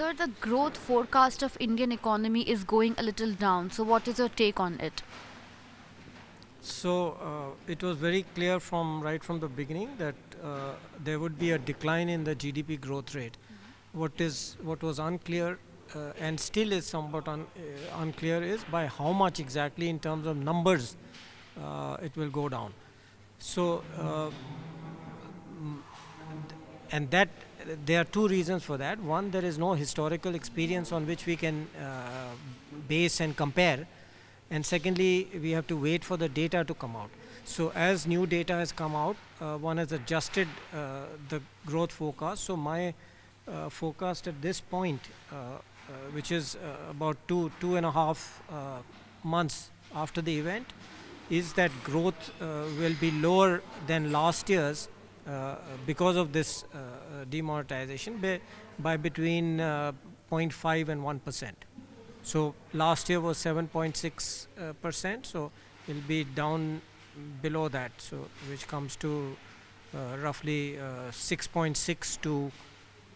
Sir, the growth forecast of Indian economy is going a little down. So what is your take on it? So it was very clear from right from the beginning that there would be a decline in the GDP growth rate. What was unclear and still is somewhat unclear is by how much exactly in terms of numbers it will go down. So and that there are two reasons for that. One, there is no historical experience on which we can base and compare, and secondly, we have to wait for the data to come out. So as new data has come out, one has adjusted the growth forecast. So my forecast at this point, which is about two and a half months after the event, is that growth will be lower than last year's because of this demonetization by between 0.5 and 1%. So last year was 7.6%, so it'll be down below that, so which comes to roughly 6.6 to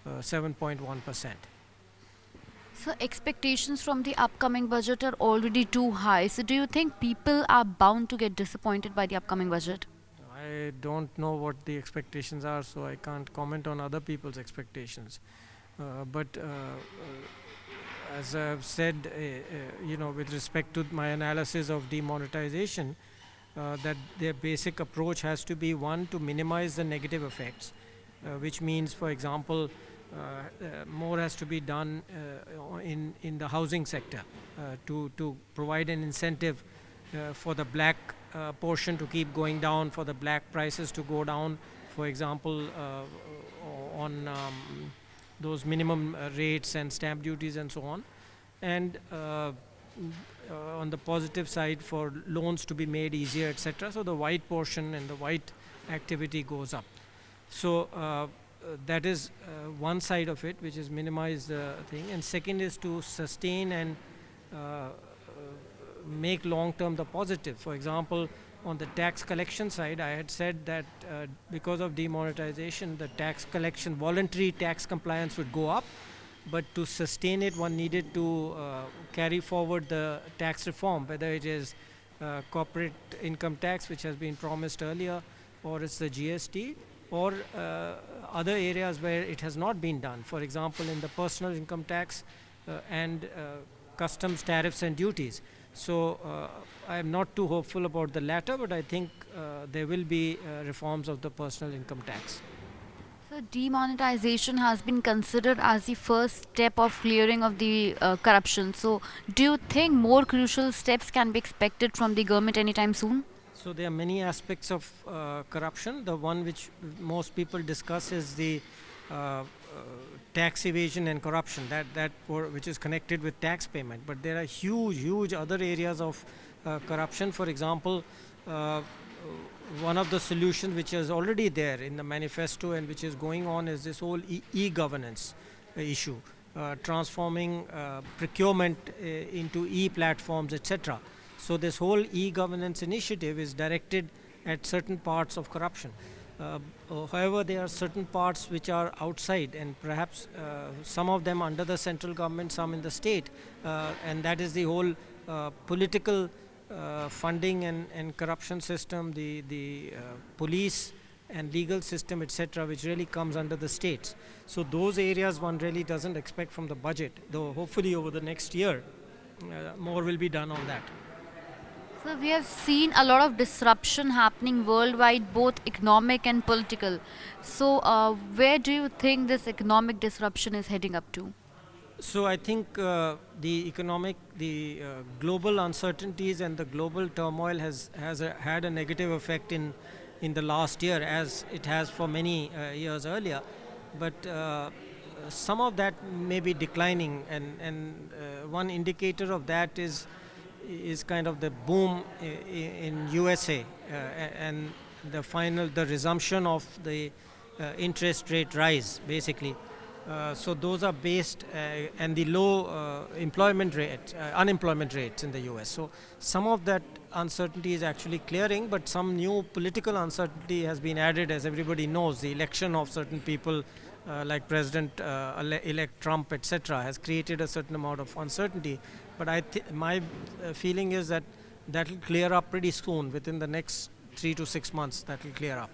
7.1%. So expectations from the upcoming budget are already too high. So do you think people are bound to get disappointed by the upcoming budget? I don't know what the expectations are, so I can't comment on other people's expectations. But as I've said, with respect to my analysis of demonetization, that their basic approach has to be one to minimize the negative effects, which means, for example, more has to be done in the housing sector to provide an incentive for the black portion to keep going down, for the black prices to go down, for example, on those minimum rates and stamp duties and so on, and on the positive side for loans to be made easier, etc. So the white portion and the white activity goes up. So that is one side of it, which is minimize the thing, and second is to sustain and make long term the positive. For example, on the tax collection side, I had said that because of demonetization, the tax collection, voluntary tax compliance would go up, but to sustain it, one needed to carry forward the tax reform, whether it is corporate income tax, which has been promised earlier, or it's the GST, or other areas where it has not been done. For example, in the personal income tax and customs tariffs and duties. So I am not too hopeful about the latter, but I think there will be reforms of the personal income tax. So demonetization has been considered as the first step of clearing of the corruption. So do you think more crucial steps can be expected from the government anytime soon? So there are many aspects of corruption. The one which most people discuss is the tax evasion and corruption, which is connected with tax payment. But there are huge other areas of corruption. For example, one of the solutions which is already there in the manifesto and which is going on is this whole e-governance issue, transforming procurement into e-platforms, etc. So this whole e-governance initiative is directed at certain parts of corruption. However, there are certain parts which are outside, and perhaps some of them under the central government, some in the state, and that is the whole political funding and corruption system, the police and legal system, etc., which really comes under the states. So those areas one really doesn't expect from the budget, though hopefully over the next year more will be done on that. So we have seen a lot of disruption happening worldwide, both economic and political. So where do you think this economic disruption is heading up to? So I think the global uncertainties and the global turmoil had a negative effect in the last year, as it has for many years earlier. But some of that may be declining, and one indicator of that is kind of the boom in USA and the resumption of the interest rate rise, basically. So those are based and the low unemployment rates in the US. So some of that uncertainty is actually clearing, but some new political uncertainty has been added. As everybody knows, the election of certain people like President elect Trump, etc., has created a certain amount of uncertainty. But my feeling is that that will clear up pretty soon. Within the next 3 to 6 months, that will clear up.